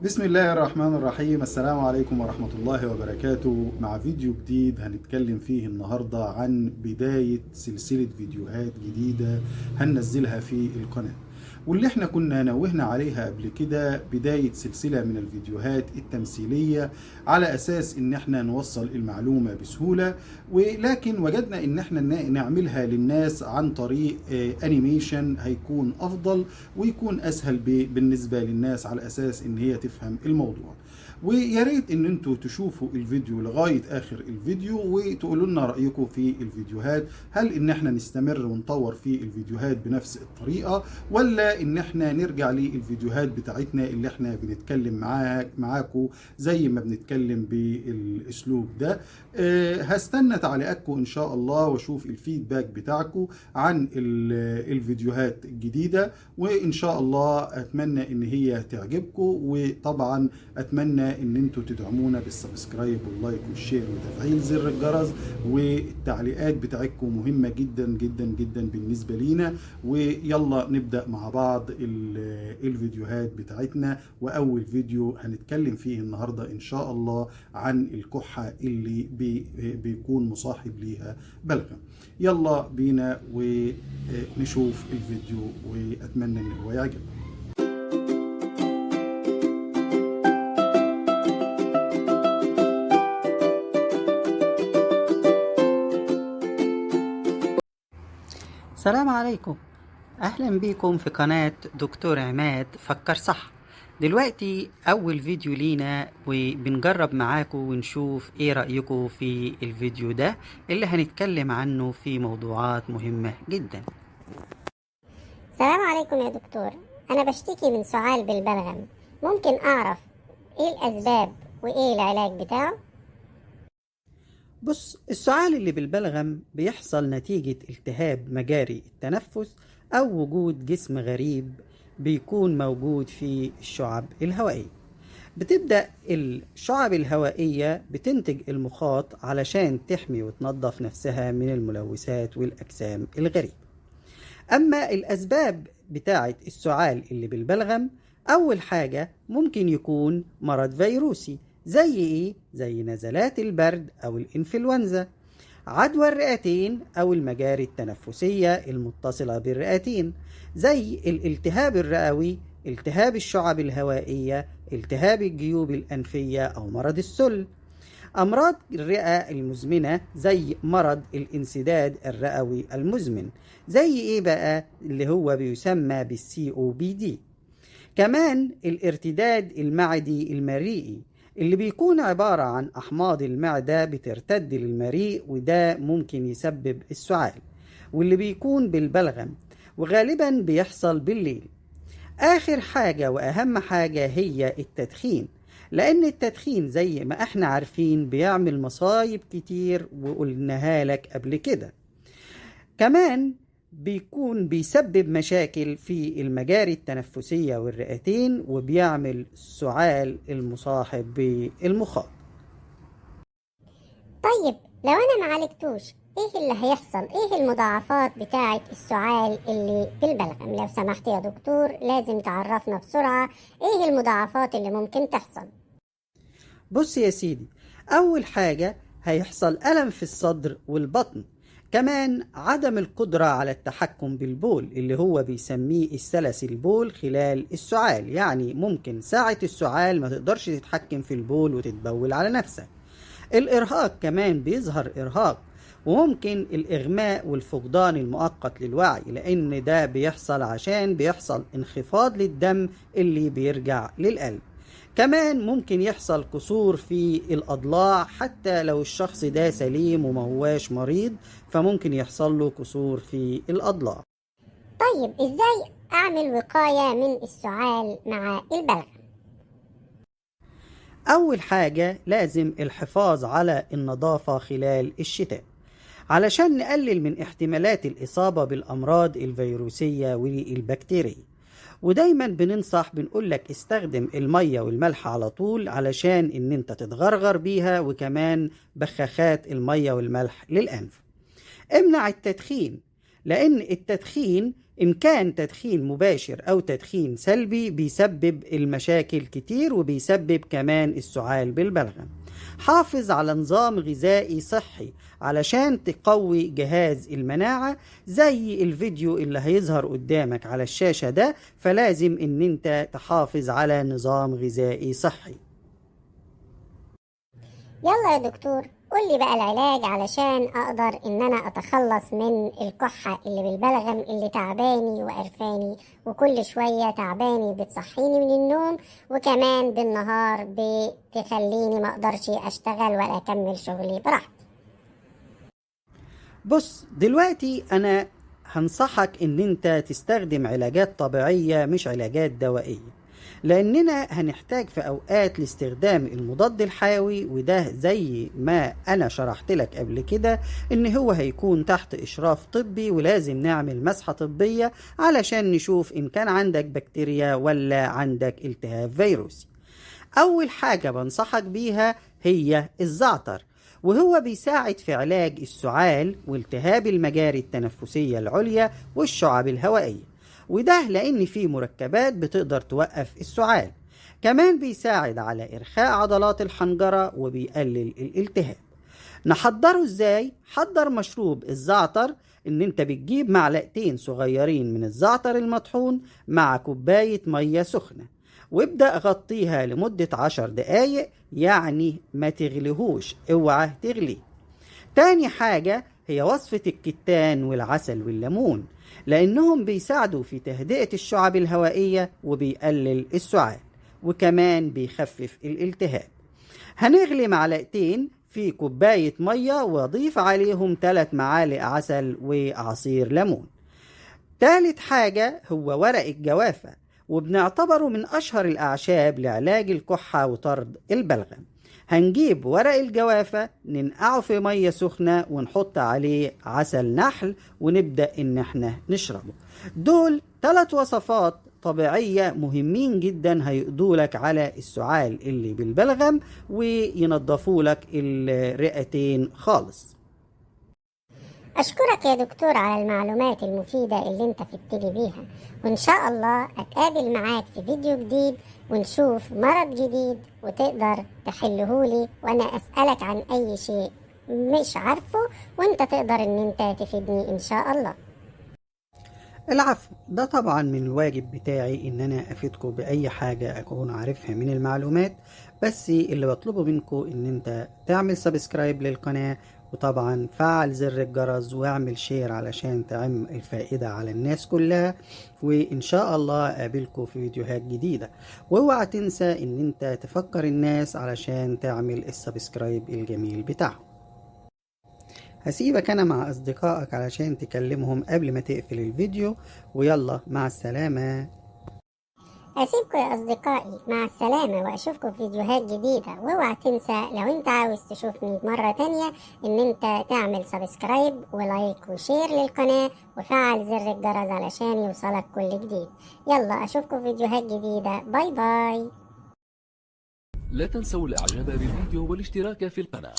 بسم الله الرحمن الرحيم. السلام عليكم ورحمة الله وبركاته. مع فيديو جديد هنتكلم فيه النهاردة عن بداية سلسلة فيديوهات جديدة هننزلها في القناة، واللي احنا كنا نوهنا عليها قبل كده بداية سلسلة من الفيديوهات التمثيلية على أساس إن احنا نوصل المعلومة بسهولة، ولكن وجدنا إن احنا نعملها للناس عن طريق أنيميشن هيكون أفضل ويكون أسهل بالنسبة للناس على أساس إن هي تفهم الموضوع. ويا ريت ان انتوا تشوفوا الفيديو لغايه اخر الفيديو وتقولوا لنا رايكم في الفيديوهات، هل ان احنا نستمر ونطور في الفيديوهات بنفس الطريقه، ولا ان احنا نرجع للفيديوهات بتاعتنا اللي احنا بنتكلم معاكم زي ما بنتكلم بالاسلوب ده. هستنى تعليقاتكم ان شاء الله واشوف الفيدباك بتاعكم عن الفيديوهات الجديده، وان شاء الله اتمنى ان هي تعجبكم، وطبعا اتمنى ان انتوا تدعمونا بالسبسكرايب واللايك والشير وتفعيل زر الجرس، والتعليقات بتاعتكم مهمة جدا جدا جدا بالنسبة لينا. ويلا نبدأ مع بعض الفيديوهات بتاعتنا. واول فيديو هنتكلم فيه النهاردة ان شاء الله عن الكحة اللي بيكون مصاحب ليها بلغم. يلا بينا ونشوف الفيديو، واتمنى ان هو يعجبكم. السلام عليكم. أهلا بيكم في قناة دكتور عماد فكر صح. دلوقتي أول فيديو لينا وبنجرب معاكم ونشوف إيه رأيكم في الفيديو ده اللي هنتكلم عنه في موضوعات مهمة جدا. السلام عليكم يا دكتور. أنا بشتكي من سعال بالبلغم، ممكن أعرف إيه الأسباب وإيه العلاج بتاعه؟ بص، السعال اللي بالبلغم بيحصل نتيجة التهاب مجاري التنفس أو وجود جسم غريب بيكون موجود في الشعب الهوائية. بتبدأ الشعب الهوائية بتنتج المخاط علشان تحمي وتنظف نفسها من الملوثات والأجسام الغريبة. أما الأسباب بتاعة السعال اللي بالبلغم، أول حاجة ممكن يكون مرض فيروسي زي إيه؟ زي نزلات البرد أو الإنفلونزا، عدوى الرئتين أو المجاري التنفسية المتصلة بالرئتين زي الالتهاب الرئوي، التهاب الشعب الهوائية، التهاب الجيوب الأنفية أو مرض السل. أمراض الرئة المزمنة زي مرض الانسداد الرئوي المزمن زي إيه بقى؟ اللي هو بيسمى بالCOPD. كمان الارتداد المعدي المريئي اللي بيكون عبارة عن أحماض المعدة بترتد للمريء، وده ممكن يسبب السعال واللي بيكون بالبلغم، وغالبا بيحصل بالليل. آخر حاجة وأهم حاجة هي التدخين، لأن التدخين زي ما احنا عارفين بيعمل مصايب كتير وقلناها لك قبل كده. كمان بيكون بيسبب مشاكل في المجاري التنفسية والرئتين، وبيعمل السعال المصاحب بالمخاط. طيب لو أنا معالجتوش إيه اللي هيحصل؟ إيه المضاعفات بتاعة السعال اللي بالبلغم؟ لو سمحت يا دكتور لازم تعرفنا بسرعة إيه المضاعفات اللي ممكن تحصل. بص يا سيدي، أول حاجة هيحصل ألم في الصدر والبطن، كمان عدم القدرة على التحكم بالبول اللي هو بيسميه السلس البول خلال السعال، يعني ممكن ساعة السعال ما تقدرش تتحكم في البول وتتبول على نفسك. الإرهاق كمان بيظهر إرهاق، وممكن الإغماء والفقدان المؤقت للوعي، لأن ده بيحصل عشان بيحصل انخفاض للدم اللي بيرجع للقلب. كمان ممكن يحصل كسور في الأضلاع، حتى لو الشخص ده سليم وما هواش مريض فممكن يحصل له كسور في الأضلاع. طيب إزاي أعمل وقاية من السعال مع البلغم؟ أول حاجة لازم الحفاظ على النظافة خلال الشتاء علشان نقلل من احتمالات الإصابة بالأمراض الفيروسية والبكتيرية. ودايما بننصح بنقولك استخدم المية والملح على طول علشان ان انت تتغرغر بيها، وكمان بخاخات المية والملح للأنف. امنع التدخين، لأن التدخين إن كان تدخين مباشر أو تدخين سلبي بيسبب المشاكل كتير وبيسبب كمان السعال بالبلغم. حافظ على نظام غذائي صحي علشان تقوي جهاز المناعة زي الفيديو اللي هيظهر قدامك على الشاشة ده، فلازم ان انت تحافظ على نظام غذائي صحي. يلا يا دكتور قول لي بقى العلاج علشان اقدر ان انا اتخلص من الكحة اللي بالبلغم اللي تعباني وقرفاني وكل شوية تعباني بتصحيني من النوم، وكمان بالنهار بتخليني ما اقدرش اشتغل ولا اكمل شغلي براحتي. بص دلوقتي انا هنصحك ان انت تستخدم علاجات طبيعية مش علاجات دوائية، لاننا هنحتاج في اوقات لاستخدام المضاد الحيوي، وده زي ما انا شرحت لك قبل كده ان هو هيكون تحت اشراف طبي، ولازم نعمل مسحة طبية علشان نشوف ان كان عندك بكتيريا ولا عندك التهاب فيروسي. اول حاجة بنصحك بيها هي الزعتر، وهو بيساعد في علاج السعال والتهاب المجاري التنفسية العليا والشعب الهوائية، وده لأن فيه مركبات بتقدر توقف السعال. كمان بيساعد على إرخاء عضلات الحنجرة وبيقلل الالتهاب. نحضره ازاي؟ حضر مشروب الزعتر ان انت بتجيب معلقتين صغيرين من الزعتر المطحون مع كوباية مية سخنة، وابدأ غطيها لمدة 10 دقايق، يعني ما تغليهوش، اوعى تغليه. تاني حاجة هي وصفة الكتان والعسل والليمون، لأنهم بيساعدوا في تهدئة الشعب الهوائية وبيقلل السعال، وكمان بيخفف الالتهاب. هنغلي معلقتين في كوباية مية وأضيف عليهم 3 معالق عسل وعصير ليمون. تالت حاجة هو ورق الجوافة، وبنعتبره من أشهر الأعشاب لعلاج الكحة وطرد البلغم. هنجيب ورق الجوافة ننقعه في مية سخنة ونحط عليه عسل نحل ونبدأ إن احنا نشربه. دول 3 وصفات طبيعية مهمين جدا هيقضولك على السعال اللي بالبلغم وينظفولك الرئتين خالص. أشكرك يا دكتور على المعلومات المفيدة اللي انت فدتني بيها، وإن شاء الله أتقابل معاك في فيديو جديد ونشوف مرض جديد وتقدر تحلهولي، وأنا أسألك عن أي شيء مش عارفه وانت تقدر ان انت تفيدني إن شاء الله. العفو، ده طبعا من الواجب بتاعي ان انا افيدكم باي حاجة اكون عارفها من المعلومات، بس اللي بطلبه منكم ان انت تعمل سبسكرايب للقناة، وطبعا فعل زر الجرس واعمل شير علشان تعم الفائدة على الناس كلها، وان شاء الله اقابلكم في فيديوهات جديدة. واوعى تنسى ان انت تفكر الناس علشان تعمل السبسكرايب الجميل بتاعهم. هسيبك أنا مع أصدقائك علشان تكلمهم قبل ما تقفل الفيديو، ويلا مع السلامة. أسيبكم يا أصدقائي مع السلامة، وأشوفكم في فيديوهات جديدة. واوعى تنسى لو أنت عاوز تشوفني مرة تانية إن أنت تعمل سبسكرايب ولايك وشير للقناة وفعل زر الجرس علشان يوصلك كل جديد. يلا أشوفكم في فيديوهات جديدة، باي باي. لا تنسوا الإعجاب بالفيديو والاشتراك في القناة.